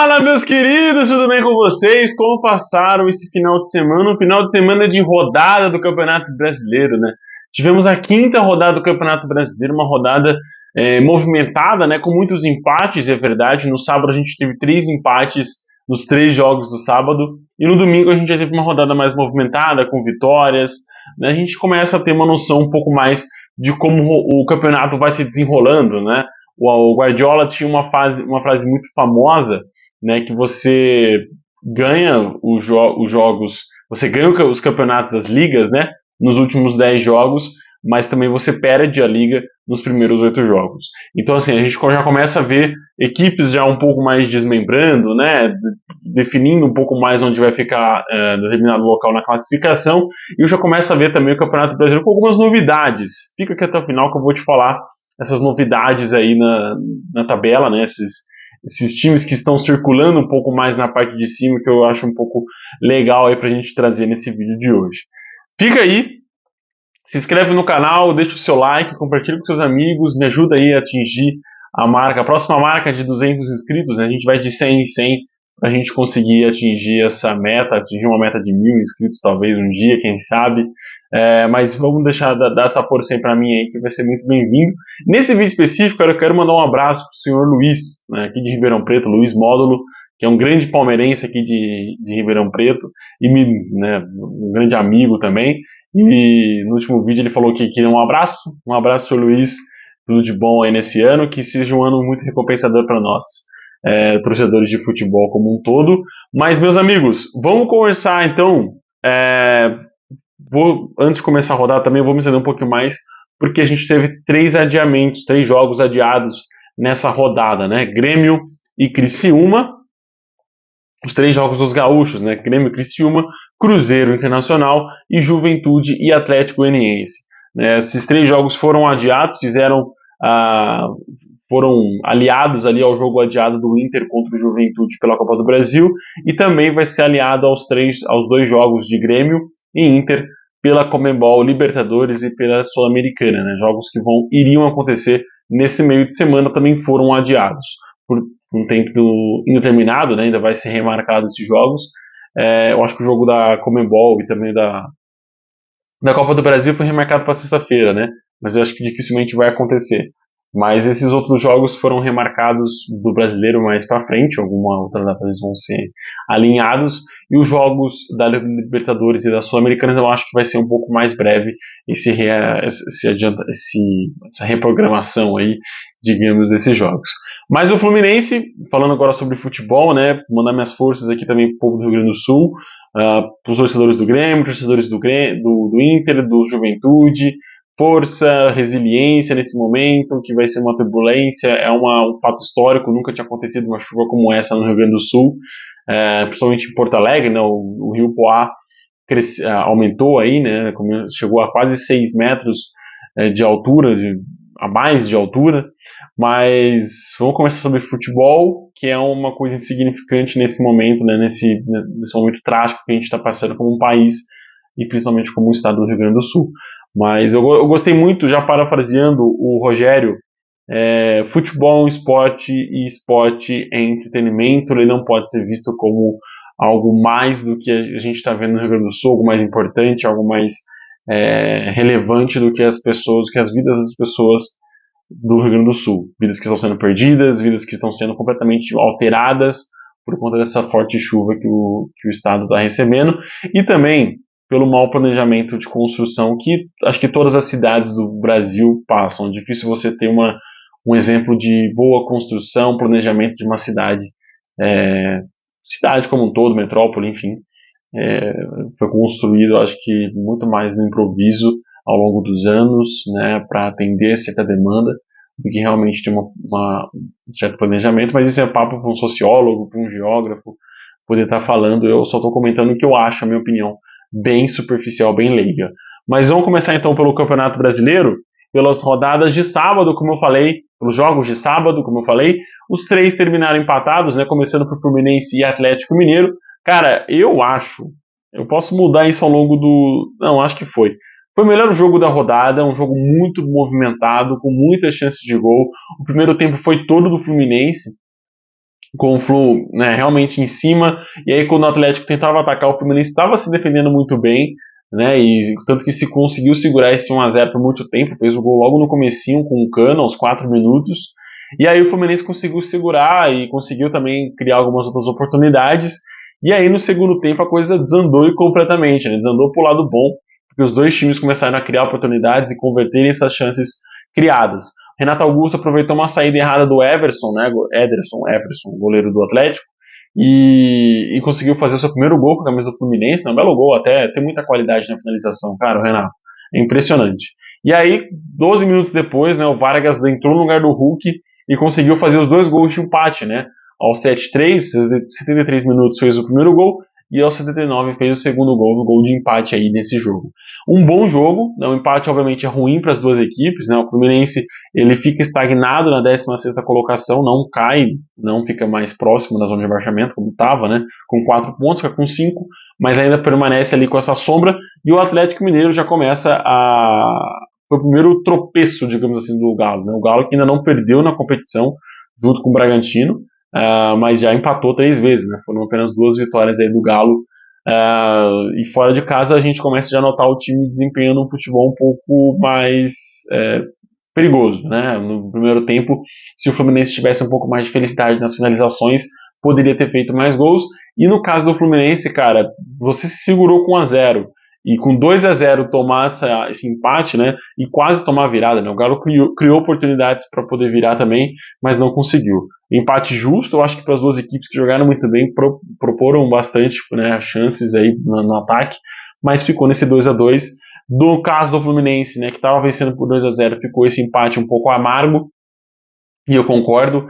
Fala, meus queridos, tudo bem com vocês? Como passaram esse final de semana? Um final de semana de rodada do Campeonato Brasileiro, né? Tivemos a quinta rodada do Campeonato Brasileiro, uma rodada movimentada, né? Com muitos empates, é verdade. No sábado a gente teve 3 empates nos 3 jogos do sábado. E no domingo a gente já teve uma rodada mais movimentada, com vitórias, né? A gente começa a ter uma noção um pouco mais de como o campeonato vai se desenrolando, né? O Guardiola tinha uma frase muito famosa, né, que você ganha os jogos, você ganha os campeonatos das ligas, né, nos últimos 10 jogos, mas também você perde a liga nos primeiros 8 jogos. Então, assim, a gente já começa a ver equipes já um pouco mais desmembrando, né, definindo um pouco mais onde vai ficar determinado local na classificação, e eu já começo a ver também o Campeonato Brasileiro com algumas novidades. Fica aqui até o final que eu vou te falar essas novidades aí na tabela, né? Esses times que estão circulando um pouco mais na parte de cima, que eu acho um pouco legal aí pra gente trazer nesse vídeo de hoje. Fica aí, se inscreve no canal, deixa o seu like, compartilha com seus amigos, me ajuda aí a atingir a próxima marca de 200 inscritos, né? A gente vai de 100 em 100 pra gente conseguir atingir essa meta, atingir uma meta de 1000 inscritos talvez um dia, quem sabe. Mas vamos dar essa força aí pra mim aí, que vai ser muito bem-vindo. Nesse vídeo específico, eu quero mandar um abraço pro senhor Luiz, né, aqui de Ribeirão Preto, Luiz Módulo, que é um grande palmeirense aqui de Ribeirão Preto, e né, um grande amigo também. E no último vídeo ele falou que queria um abraço, senhor Luiz, tudo de bom aí nesse ano, que seja um ano muito recompensador para nós, torcedores de futebol como um todo. Mas, meus amigos, vamos conversar então. Antes de começar a rodar também, vou me estender um pouquinho mais, porque a gente teve 3 jogos adiados nessa rodada, né? Grêmio e Criciúma, os 3 jogos dos gaúchos, né? Grêmio e Criciúma, Cruzeiro Internacional e Juventude e Atlético Goianiense. Esses 3 jogos foram adiados, foram aliados ali ao jogo adiado do Inter contra o Juventude pela Copa do Brasil, e também vai ser aliado aos 2 jogos de Grêmio e Inter pela Conmebol Libertadores e pela Sul-Americana, né? Jogos que iriam acontecer nesse meio de semana também foram adiados por um tempo indeterminado, né? Ainda vai ser remarcado esses jogos. Eu acho que o jogo da Conmebol e também da Copa do Brasil foi remarcado para sexta-feira, né? Mas eu acho que dificilmente vai acontecer. Mas esses outros jogos foram remarcados do Brasileiro mais para frente, alguma outra data eles vão ser alinhados, e os jogos da Libertadores e da Sul-Americana eu acho que vai ser um pouco mais breve essa reprogramação aí, digamos, desses jogos. Mas o Fluminense, falando agora sobre futebol, né, mandar minhas forças aqui também pro povo do Rio Grande do Sul, para os torcedores do Grêmio, torcedores do Inter, do Juventude, força, resiliência nesse momento, que vai ser uma turbulência, um fato histórico, nunca tinha acontecido uma chuva como essa no Rio Grande do Sul, principalmente em Porto Alegre, né, o Rio Poá aumentou aí, né, chegou a quase 6 metros de altura, a mais de altura, mas vamos conversar sobre futebol, que é uma coisa insignificante nesse momento, né, nesse momento trágico que a gente está passando como um país, e principalmente como o estado do Rio Grande do Sul. Mas eu gostei muito, já parafraseando o Rogério, futebol é um esporte, e esporte é entretenimento, ele não pode ser visto como algo mais do que a gente está vendo no Rio Grande do Sul, algo mais importante, algo mais relevante do que as vidas das pessoas do Rio Grande do Sul. Vidas que estão sendo perdidas, vidas que estão sendo completamente alteradas por conta dessa forte chuva que o estado está recebendo, e também pelo mau planejamento de construção que acho que todas as cidades do Brasil passam. É difícil você ter um exemplo de boa construção, planejamento de uma cidade, cidade como um todo, metrópole, enfim, foi construído, acho que muito mais no improviso ao longo dos anos, né, para atender certa demanda, do que realmente ter um certo planejamento. Mas isso é papo para um sociólogo, para um geógrafo poder estar falando. Eu só estou comentando o que eu acho, a minha opinião, bem superficial, bem leiga. Mas vamos começar então pelo Campeonato Brasileiro, pelas rodadas de sábado, como eu falei, pelos jogos de sábado, como eu falei. Os 3 terminaram empatados, né, começando por Fluminense e Atlético Mineiro. Cara, eu posso mudar isso ao longo não, acho que foi o melhor jogo da rodada, um jogo muito movimentado, com muitas chances de gol. O primeiro tempo foi todo do Fluminense, com o Flu, né, realmente em cima, e aí quando o Atlético tentava atacar, o Fluminense estava se defendendo muito bem, né, e tanto que se conseguiu segurar esse 1-0 por muito tempo, fez o gol logo no comecinho com o Cano, aos 4 minutos, e aí o Fluminense conseguiu segurar e conseguiu também criar algumas outras oportunidades, e aí no segundo tempo a coisa desandou completamente, né, desandou pro lado bom, porque os dois times começaram a criar oportunidades e converterem essas chances criadas. Renato Augusto aproveitou uma saída errada do Everson, né? Everson, goleiro do Atlético, e conseguiu fazer o seu primeiro gol com a camisa do Fluminense, né? Um belo gol, até tem muita qualidade na finalização, cara, o Renato. É impressionante. E aí, 12 minutos depois, né, o Vargas entrou no lugar do Hulk e conseguiu fazer os dois gols de empate, né? Aos 7-3, 73 minutos fez o primeiro gol e aos 79 fez o segundo gol, no gol de empate aí nesse jogo. Um bom jogo, né? Um empate obviamente é ruim para as duas equipes, né? O Fluminense ele fica estagnado na 16ª colocação, não cai, não fica mais próximo da zona de rebaixamento como estava, né? Com 4 pontos, fica com 5, mas ainda permanece ali com essa sombra, e o Atlético Mineiro já começa a... Foi o primeiro tropeço, digamos assim, do Galo, né? O Galo que ainda não perdeu na competição, junto com o Bragantino, mas já empatou 3 vezes, né? Foram apenas 2 vitórias aí do Galo. E fora de casa a gente começa já a notar o time desempenhando um futebol um pouco mais perigoso, né? No primeiro tempo, se o Fluminense tivesse um pouco mais de felicidade nas finalizações, poderia ter feito mais gols. E no caso do Fluminense, cara, você se segurou com 1-0 e com 2-0 tomar esse empate, né? E quase tomar a virada, né? O Galo criou oportunidades para poder virar também, mas não conseguiu. Empate justo, eu acho que para as duas equipes que jogaram muito bem, proporam bastante, né, chances aí no ataque, mas ficou nesse 2-2. No caso do Fluminense, né, que estava vencendo por 2-0, ficou esse empate um pouco amargo, e eu concordo.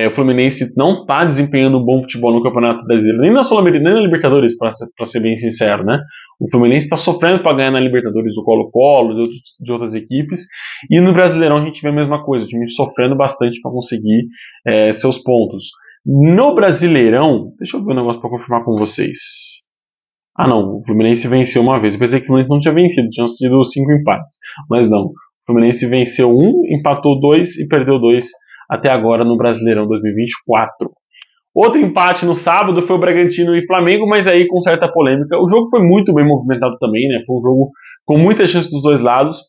O Fluminense não está desempenhando um bom futebol no Campeonato Brasileiro, nem na Sul-Americana, nem na Libertadores, para ser bem sincero, né? O Fluminense está sofrendo para ganhar na Libertadores do Colo-Colo, de outras equipes, e no Brasileirão a gente vê a mesma coisa, o time sofrendo bastante para conseguir seus pontos. No Brasileirão, deixa eu ver um negócio para confirmar com vocês. Ah, não, o Fluminense venceu uma vez. Eu pensei que o Fluminense não tinha vencido, tinham sido 5 empates. Mas não, o Fluminense venceu 1, empatou 2 e perdeu 2 até agora no Brasileirão 2024. Outro empate no sábado foi o Bragantino e Flamengo, mas aí com certa polêmica. O jogo foi muito bem movimentado também, né? Foi um jogo com muita chance dos dois lados.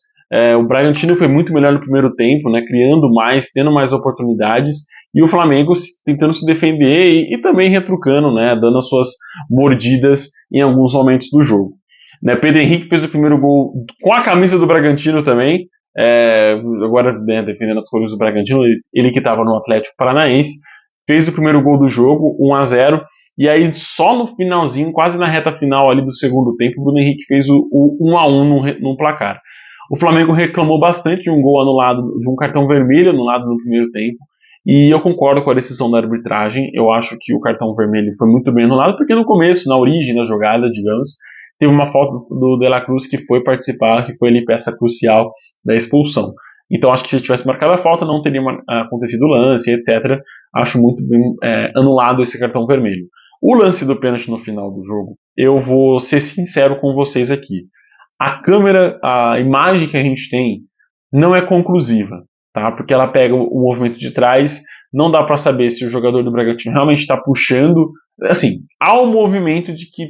O Bragantino foi muito melhor no primeiro tempo, né? Criando mais, tendo mais oportunidades, e o Flamengo tentando se defender e também retrucando, né? Dando as suas mordidas em alguns momentos do jogo. Né? Pedro Henrique fez o primeiro gol com a camisa do Bragantino também. Agora, né, defendendo as cores do Bragantino, ele que estava no Atlético Paranaense, fez o primeiro gol do jogo, 1-0, e aí só no finalzinho, quase na reta final ali do segundo tempo, o Bruno Henrique fez o 1-1 no placar. O Flamengo reclamou bastante de um gol anulado, de um cartão vermelho anulado no primeiro tempo, e eu concordo com a decisão da arbitragem. Eu acho que o cartão vermelho foi muito bem anulado, porque no começo, na origem da jogada, digamos, teve uma falta do De La Cruz que foi participar, que foi ali peça crucial da expulsão. Então acho que se tivesse marcado a falta não teria acontecido o lance, etc. Acho muito bem anulado esse cartão vermelho. O lance do pênalti no final do jogo, eu vou ser sincero com vocês aqui. A câmera, a imagem que a gente tem não é conclusiva, tá? Porque ela pega o movimento de trás, não dá para saber se o jogador do Bragantino realmente está puxando. Assim, há um movimento de que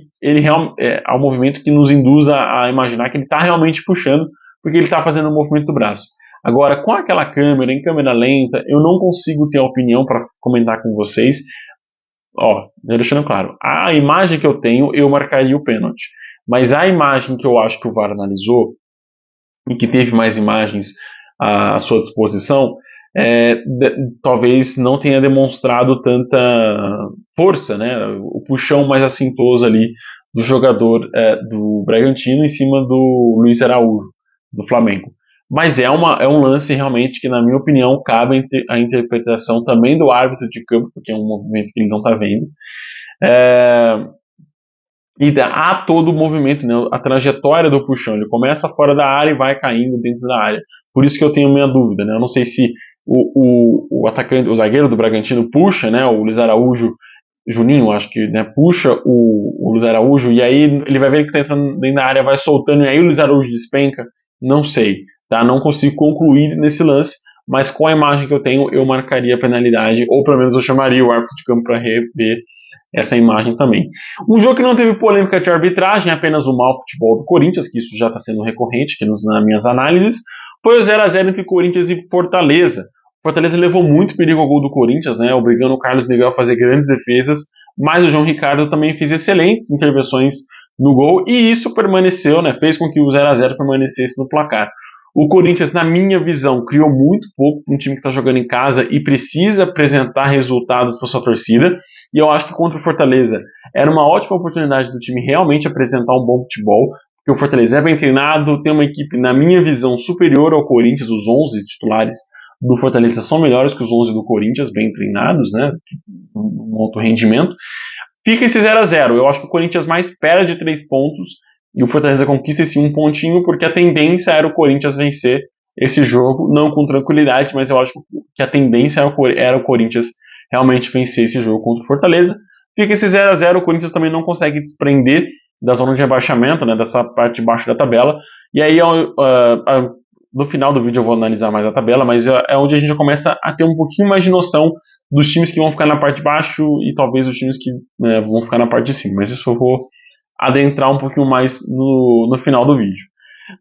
há um movimento que nos induz a imaginar que ele está realmente puxando, porque ele está fazendo o movimento do braço. Agora, com aquela câmera, em câmera lenta, eu não consigo ter opinião para comentar com vocês. Deixando claro, a imagem que eu tenho, eu marcaria o pênalti. Mas a imagem que eu acho que o VAR analisou, e que teve mais imagens à sua disposição, talvez não tenha demonstrado tanta força, né? O puxão mais assintoso ali do jogador do Bragantino em cima do Luiz Araújo, do Flamengo. Mas é um lance realmente que, na minha opinião, cabe a interpretação também do árbitro de campo, porque é um movimento que ele não está vendo. E há todo o movimento, né? A trajetória do puxão. Ele começa fora da área e vai caindo dentro da área. Por isso que eu tenho minha dúvida, né? Eu não sei se o atacante, o zagueiro do Bragantino puxa, né? O Luiz Araújo, Juninho, acho que, né, puxa o Luiz Araújo, e aí ele vai ver que está entrando dentro da área, vai soltando, e aí o Luiz Araújo despenca. Não sei, tá? Não consigo concluir nesse lance, mas com a imagem que eu tenho, eu marcaria a penalidade, ou pelo menos eu chamaria o árbitro de campo para rever essa imagem também. Um jogo que não teve polêmica de arbitragem, apenas o mau futebol do Corinthians, que isso já está sendo recorrente aqui nas minhas análises, foi o 0x0 entre Corinthians e Fortaleza. O Fortaleza levou muito perigo ao gol do Corinthians, né, obrigando o Carlos Miguel a fazer grandes defesas, mas o João Ricardo também fez excelentes intervenções no gol, e isso permaneceu, né, fez com que o 0x0 permanecesse no placar. O Corinthians, na minha visão, criou muito pouco para um time que está jogando em casa e precisa apresentar resultados para sua torcida. E eu acho que contra o Fortaleza era uma ótima oportunidade do time realmente apresentar um bom futebol, porque o Fortaleza é bem treinado, tem uma equipe, na minha visão, superior ao Corinthians. Os 11 titulares do Fortaleza são melhores que os 11 do Corinthians, bem treinados, né, um alto rendimento. Fica esse 0x0. Eu acho que o Corinthians mais perde 3 pontos e o Fortaleza conquista esse 1 pontinho, porque a tendência era o Corinthians vencer esse jogo, não com tranquilidade, mas eu acho que a tendência era o Corinthians realmente vencer esse jogo contra o Fortaleza. Fica esse 0x0, o Corinthians também não consegue desprender da zona de rebaixamento, né, dessa parte de baixo da tabela, e aí no final do vídeo eu vou analisar mais a tabela, mas é onde a gente já começa a ter um pouquinho mais de noção dos times que vão ficar na parte de baixo e talvez os times que vão ficar na parte de cima, mas isso eu vou adentrar um pouquinho mais no final do vídeo.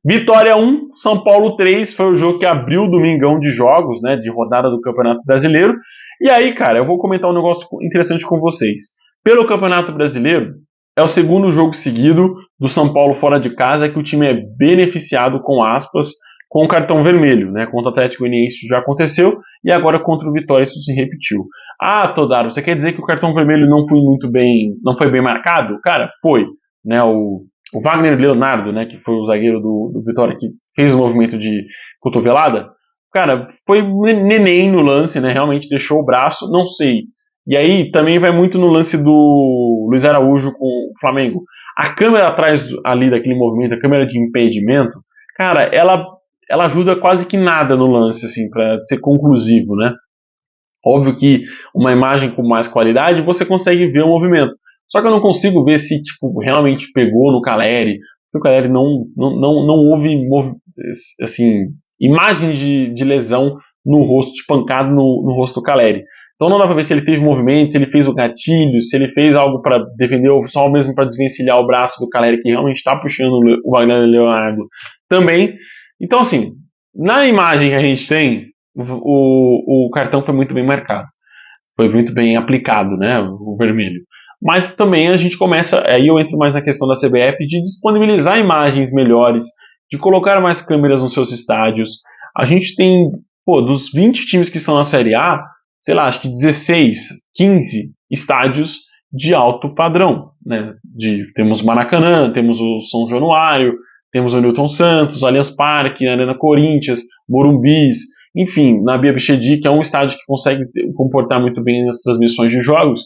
Vitória 1, São Paulo 3, foi o jogo que abriu o domingão de jogos, né, de rodada do Campeonato Brasileiro. E aí, cara, eu vou comentar um negócio interessante com vocês. Pelo Campeonato Brasileiro, é o segundo jogo seguido do São Paulo fora de casa que o time é beneficiado, com aspas, com o cartão vermelho, né? Contra o Atlético Goianiense isso já aconteceu e agora contra o Vitória isso se repetiu. Ah, Todaro, você quer dizer que o cartão vermelho não foi bem marcado? Cara, foi, né? O Wagner Leonardo, né, que foi o zagueiro do Vitória, que fez o movimento de cotovelada, cara, foi neném no lance, né, realmente deixou o braço, não sei. E aí também vai muito no lance do Luiz Araújo com o Flamengo. A câmera atrás ali daquele movimento, a câmera de impedimento, cara, ela ajuda quase que nada no lance, assim, para ser conclusivo, né. Óbvio que uma imagem com mais qualidade você consegue ver o movimento. Só que eu não consigo ver se tipo, realmente pegou no Caleri, porque o Caleri não houve assim, imagem de lesão no rosto, de pancada no rosto do Caleri. Então não dá pra ver se ele fez movimento, se ele fez o gatilho, se ele fez algo para defender ou só mesmo para desvencilhar o braço do Caleri, que realmente está puxando o Wagner Leonardo também. Então assim, na imagem que a gente tem, o cartão foi muito bem marcado. Foi muito bem aplicado, né, o vermelho. Mas também a gente começa, aí eu entro mais na questão da CBF, de disponibilizar imagens melhores, de colocar mais câmeras nos seus estádios. A gente tem, dos 20 times que estão na Série A, sei lá, acho que 16, 15 estádios de alto padrão, né? Temos Maracanã, temos o São Januário, temos o Newton Santos, Allianz Parque, Arena Corinthians, Morumbis, enfim, na Bia Bichedi, que é um estádio que consegue comportar muito bem as transmissões de jogos.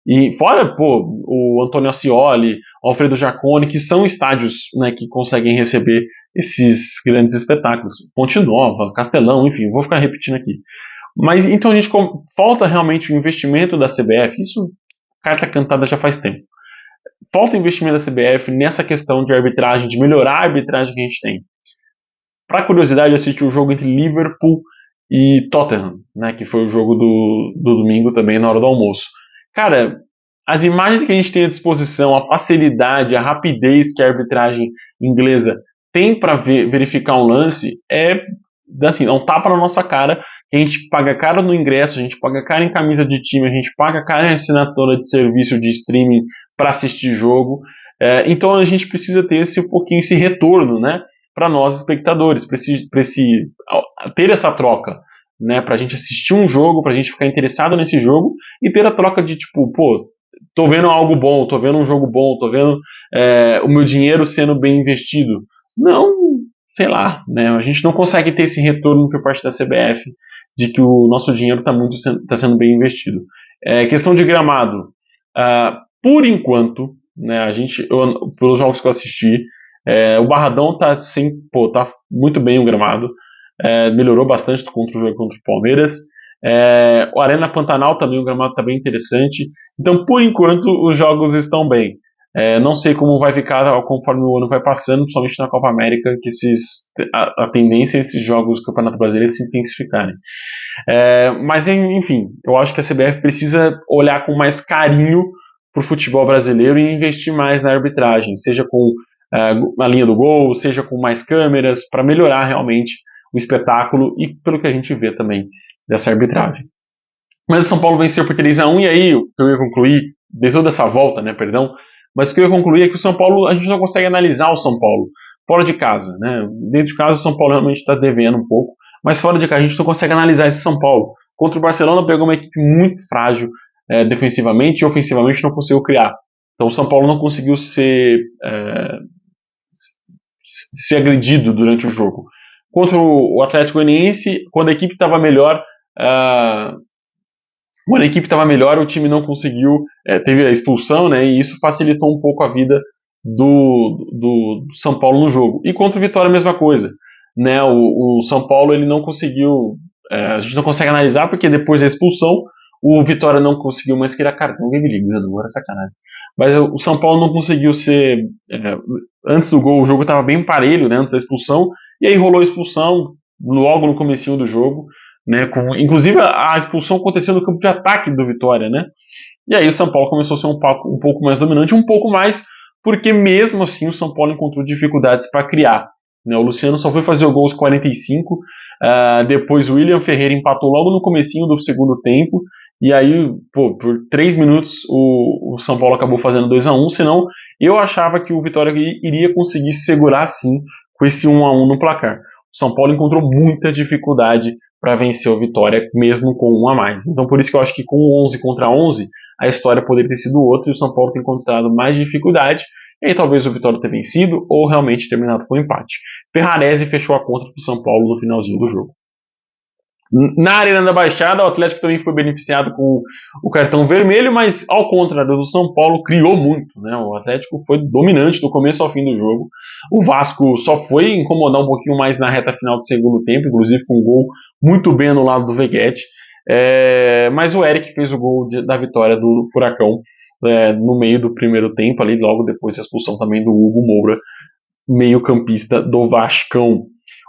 E fora, o Antônio Ascioli, o Alfredo Jaconi, que são estádios, né, que conseguem receber esses grandes espetáculos. Ponte Nova, Castelão, enfim, vou ficar repetindo aqui. Mas então a gente falta realmente o investimento da CBF, isso carta cantada já faz tempo. Falta investimento da CBF nessa questão de arbitragem, de melhorar a arbitragem que a gente tem. Para curiosidade, eu assisti o jogo entre Liverpool e Tottenham, né, que foi o jogo do domingo também na hora do almoço. Cara, as imagens que a gente tem à disposição, a facilidade, a rapidez que a arbitragem inglesa tem para verificar um lance é um tapa na nossa cara, que a gente paga caro no ingresso, a gente paga caro em camisa de time, a gente paga caro em assinatura de serviço de streaming para assistir jogo. Então a gente precisa ter esse retorno, né, para nós espectadores, ter essa troca, né, pra gente assistir um jogo, pra gente ficar interessado nesse jogo e ter a troca de tipo, tô vendo algo bom, tô vendo um jogo bom, tô vendo o meu dinheiro sendo bem investido. Não, sei lá, né, a gente não consegue ter esse retorno por parte da CBF de que o nosso dinheiro tá sendo bem investido. Questão de gramado, por enquanto, né, pelos jogos que eu assisti, o Barradão tá muito bem o gramado. Melhorou bastante contra o jogo contra o Palmeiras. O Arena Pantanal também, o gramado está bem interessante. Então, por enquanto, os jogos estão bem. Não sei como vai ficar conforme o ano vai passando, principalmente na Copa América, que a tendência é esses jogos do Campeonato Brasileiro se intensificarem. Mas, enfim, eu acho que a CBF precisa olhar com mais carinho para o futebol brasileiro e investir mais na arbitragem, seja com a linha do gol, seja com mais câmeras, para melhorar realmente o espetáculo e pelo que a gente vê também dessa arbitragem. Mas o São Paulo venceu por 3-1, e aí o que eu ia concluir, de toda essa volta, né, perdão, mas o que eu ia concluir é que o São Paulo, a gente não consegue analisar o São Paulo fora de casa, né? Dentro de casa o São Paulo realmente está devendo um pouco, mas fora de casa a gente não consegue analisar esse São Paulo. Contra o Barcelona pegou uma equipe muito frágil defensivamente e ofensivamente não conseguiu criar. Então o São Paulo não conseguiu ser agredido durante o jogo. Contra o Atlético Goianiense, quando a equipe estava melhor, o time não conseguiu, teve a expulsão, né, e isso facilitou um pouco a vida do São Paulo no jogo. E contra o Vitória a mesma coisa, né, o São Paulo ele não conseguiu, a gente não consegue analisar porque depois da expulsão o Vitória não conseguiu mais criar cartão, alguém me ligando agora, sacanagem. Mas o São Paulo não conseguiu ser, antes do gol o jogo estava bem parelho, né, antes da expulsão, e aí rolou a expulsão logo no comecinho do jogo, né, inclusive a expulsão aconteceu no campo de ataque do Vitória, né? E aí o São Paulo começou a ser um pouco mais dominante, um pouco mais, porque mesmo assim o São Paulo encontrou dificuldades para criar, né? O Luciano só foi fazer o gol aos 45, depois o William Ferreira empatou logo no comecinho do segundo tempo, e aí, por 3 minutos o São Paulo acabou fazendo 2-1, senão eu achava que o Vitória iria conseguir segurar sim com esse 1-1 no placar. O São Paulo encontrou muita dificuldade para vencer o Vitória, mesmo com 1 a mais. Então por isso que eu acho que com 11 contra 11, a história poderia ter sido outra e o São Paulo tem encontrado mais dificuldade, e aí talvez o Vitória ter vencido ou realmente terminado com empate. Ferrarese fechou a conta para o São Paulo no finalzinho do jogo. Na Arena da Baixada, o Atlético também foi beneficiado com o cartão vermelho, mas ao contrário do São Paulo, criou muito, né? O Atlético foi dominante do começo ao fim do jogo. O Vasco só foi incomodar um pouquinho mais na reta final do segundo tempo, inclusive com um gol muito bem no lado do Veguete. Mas o Eric fez o gol da vitória do Furacão no meio do primeiro tempo, ali logo depois da expulsão também do Hugo Moura, meio-campista do Vascão.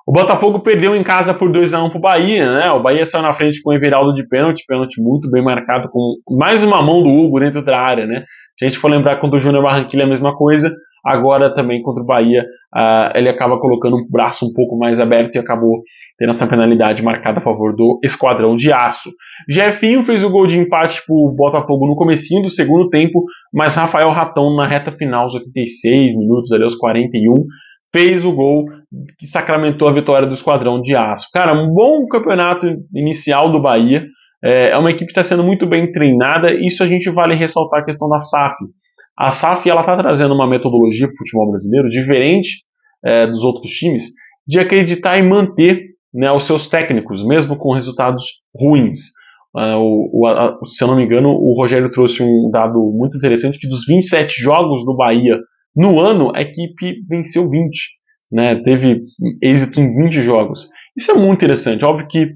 O Botafogo perdeu em casa por 2-1 pro Bahia, né? O Bahia saiu na frente com o Everaldo de pênalti muito bem marcado, com mais uma mão do Hugo dentro da área, né? Se a gente for lembrar contra o Júnior Barranquilla a mesma coisa, agora também contra o Bahia ele acaba colocando um braço um pouco mais aberto e acabou tendo essa penalidade marcada a favor do Esquadrão de Aço. Jefinho fez o gol de empate pro Botafogo no comecinho do segundo tempo, mas Rafael Ratão na reta final, aos 86 minutos, ali aos 41, fez o gol que sacramentou a vitória do Esquadrão de Aço. Cara, um bom campeonato inicial do Bahia. É uma equipe que está sendo muito bem treinada, e isso a gente vale ressaltar a questão da SAF. A SAF está trazendo uma metodologia para o futebol brasileiro diferente dos outros times, de acreditar e manter, né, os seus técnicos, mesmo com resultados ruins. Se eu não me engano, o Rogério trouxe um dado muito interessante, que dos 27 jogos do Bahia no ano, a equipe venceu 20, né, teve êxito em 20 jogos. Isso é muito interessante. Óbvio que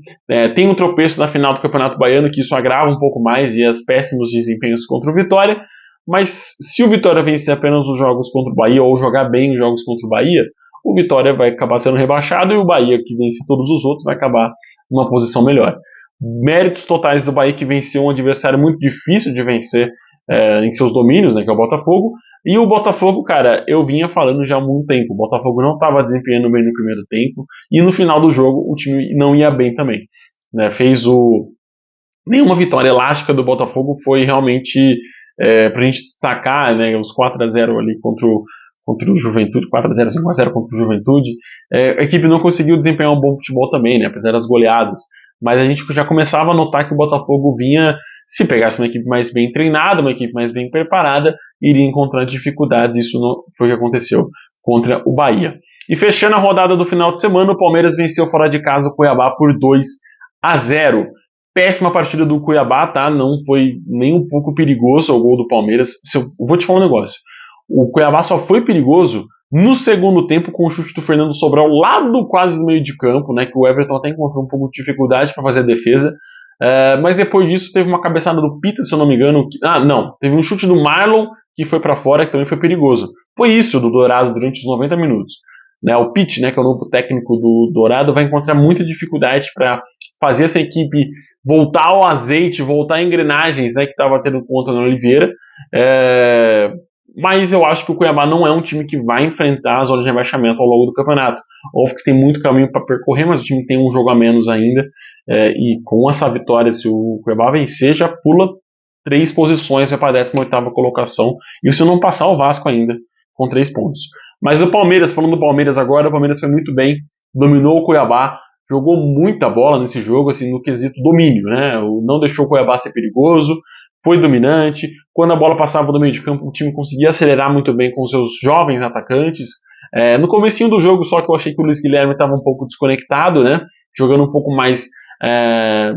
tem um tropeço na final do Campeonato Baiano, que isso agrava um pouco mais, e as péssimos desempenhos contra o Vitória, mas se o Vitória vencer apenas os jogos contra o Bahia, ou jogar bem os jogos contra o Bahia, o Vitória vai acabar sendo rebaixado, e o Bahia, que vence todos os outros, vai acabar numa posição melhor. Méritos totais do Bahia, que venceu um adversário muito difícil de vencer em seus domínios, né, que é o Botafogo. E o Botafogo, cara, eu vinha falando já há muito tempo, o Botafogo não estava desempenhando bem no primeiro tempo, e no final do jogo o time não ia bem também, né? Nenhuma vitória elástica do Botafogo foi realmente pra gente sacar, né, os 4-0 ali contra o Juventude, 4-0, 5-0 contra o Juventude. A equipe não conseguiu desempenhar um bom futebol também, né, apesar das goleadas, mas a gente já começava a notar que o Botafogo vinha, se pegasse uma equipe mais bem treinada, uma equipe mais bem preparada, iria encontrar dificuldades. Isso não foi o que aconteceu contra o Bahia. E fechando a rodada do final de semana, o Palmeiras venceu fora de casa o Cuiabá por 2-0. Péssima partida do Cuiabá, tá? Não foi nem um pouco perigoso o gol do Palmeiras. Eu vou te falar um negócio. O Cuiabá só foi perigoso no segundo tempo, com o chute do Fernando Sobral lá quase no meio de campo, né? Que o Everton até encontrou um pouco de dificuldade para fazer a defesa. Mas depois disso teve uma cabeçada do Pita, se eu não me engano. Teve um chute do Marlon, que foi para fora, que também foi perigoso. Foi isso do Dourado durante os 90 minutos. Né, o Pitt, né, que é o novo técnico do Dourado, vai encontrar muita dificuldade para fazer essa equipe voltar ao azeite, voltar a engrenagens, né, que estava tendo com o Antônio Oliveira. Mas eu acho que o Cuiabá não é um time que vai enfrentar a zona de rebaixamento ao longo do campeonato. Óbvio que tem muito caminho para percorrer, mas o time tem um jogo a menos ainda. E com essa vitória, se o Cuiabá vencer, já pula 3 posições, vai para a 18ª colocação. E se não passar o Vasco ainda, com 3 pontos. Mas o Palmeiras, falando do Palmeiras agora, o Palmeiras foi muito bem, dominou o Cuiabá, jogou muita bola nesse jogo, assim, no quesito domínio, né? Não deixou o Cuiabá ser perigoso, foi dominante. Quando a bola passava do meio de campo, o time conseguia acelerar muito bem com seus jovens atacantes. No comecinho do jogo, só que eu achei que o Luiz Guilherme estava um pouco desconectado, né? Jogando um pouco mais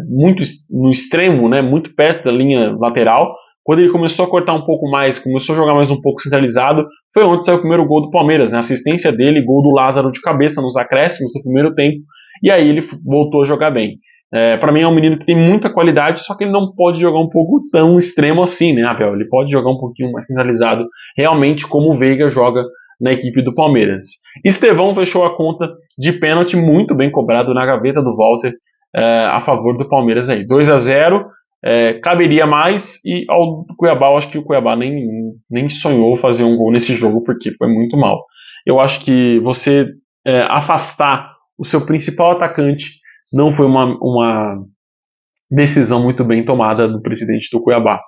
muito no extremo, né? Muito perto da linha lateral. Quando ele começou a cortar um pouco mais, começou a jogar mais um pouco centralizado, foi onde saiu o primeiro gol do Palmeiras, né? Assistência dele, gol do Lázaro de cabeça nos acréscimos do primeiro tempo, e aí ele voltou a jogar bem. Para mim é um menino que tem muita qualidade, só que ele não pode jogar um pouco tão extremo assim, né, Abel? Ele pode jogar um pouquinho mais centralizado, realmente como o Veiga joga na equipe do Palmeiras. Estevão fechou a conta de pênalti muito bem cobrado na gaveta do Walter a favor do Palmeiras aí. 2-0, caberia mais, e ao Cuiabá, eu acho que o Cuiabá nem sonhou fazer um gol nesse jogo, porque foi muito mal. Eu acho que você afastar o seu principal atacante não foi uma decisão muito bem tomada do presidente do Cuiabá.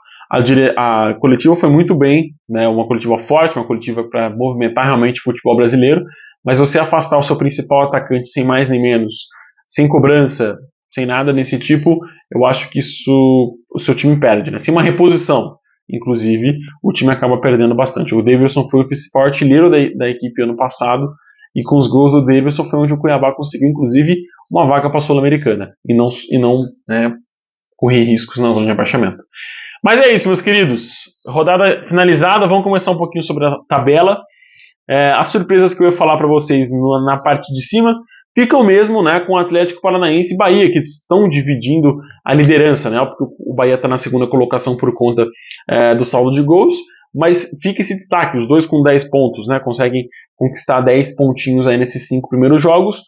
A coletiva foi muito bem, né, uma coletiva forte, uma coletiva para movimentar realmente o futebol brasileiro, mas você afastar o seu principal atacante sem mais nem menos, sem cobrança, sem nada desse tipo, eu acho que isso o seu time perde, né? Sem uma reposição, inclusive, o time acaba perdendo bastante. O Davidson foi o principal artilheiro da equipe ano passado, e com os gols do Davidson foi onde o Cuiabá conseguiu, inclusive, uma vaga para a Sul-Americana, e não correr riscos na zona de rebaixamento. Mas é isso, meus queridos. Rodada finalizada, vamos começar um pouquinho sobre a tabela. As surpresas que eu ia falar para vocês na parte de cima ficam mesmo, né, com o Atlético Paranaense e Bahia, que estão dividindo a liderança, né, porque o Bahia está na segunda colocação por conta do saldo de gols, mas fica esse destaque, os dois com 10 pontos, né, conseguem conquistar 10 pontinhos aí nesses 5 primeiros jogos.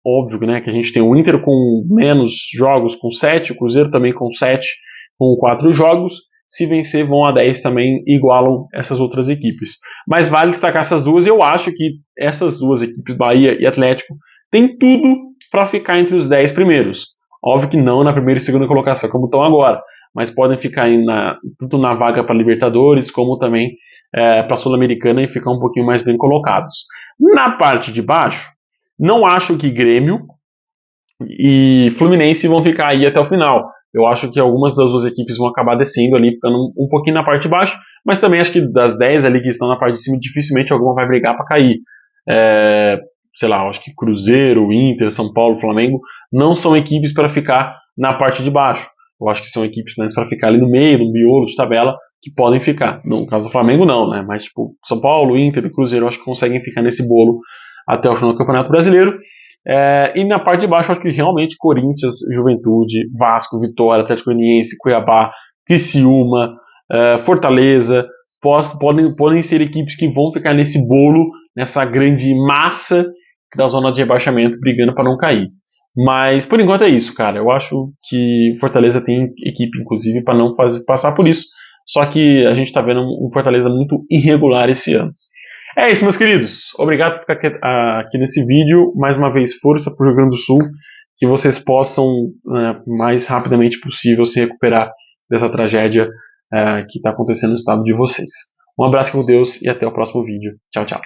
Óbvio, né, que a gente tem o Inter com menos jogos, com 7, o Cruzeiro também com 7, com 4 jogos. Se vencer, vão a 10 também, igualam essas outras equipes. Mas vale destacar essas duas, e eu acho que essas duas equipes, Bahia e Atlético, têm tudo para ficar entre os 10 primeiros. Óbvio que não na primeira e segunda colocação, como estão agora, mas podem ficar aí tanto na vaga para Libertadores, como também para a Sul-Americana, e ficar um pouquinho mais bem colocados. Na parte de baixo, não acho que Grêmio e Fluminense vão ficar aí até o final. Eu acho que algumas das duas equipes vão acabar descendo ali, ficando um pouquinho na parte de baixo, mas também acho que das 10 ali que estão na parte de cima, dificilmente alguma vai brigar para cair. Sei lá, acho que Cruzeiro, Inter, São Paulo, Flamengo não são equipes para ficar na parte de baixo. Eu acho que são equipes mais para ficar ali no meio, no miolo de tabela, que podem ficar. No caso do Flamengo, não, né? Mas tipo, São Paulo, Inter e Cruzeiro, eu acho que conseguem ficar nesse bolo até o final do Campeonato Brasileiro. E na parte de baixo, acho que realmente Corinthians, Juventude, Vasco, Vitória, Atlético Goianiense, Cuiabá, Criciúma, Fortaleza, podem ser equipes que vão ficar nesse bolo, nessa grande massa da zona de rebaixamento, brigando para não cair. Mas por enquanto é isso, cara. Eu acho que Fortaleza tem equipe, inclusive, para não passar por isso. Só que a gente está vendo um Fortaleza muito irregular esse ano. É isso, meus queridos. Obrigado por ficar aqui nesse vídeo. Mais uma vez, força para o Rio Grande do Sul. Que vocês possam, mais rapidamente possível, se recuperar dessa tragédia que está acontecendo no estado de vocês. Um abraço com Deus e até o próximo vídeo. Tchau, tchau.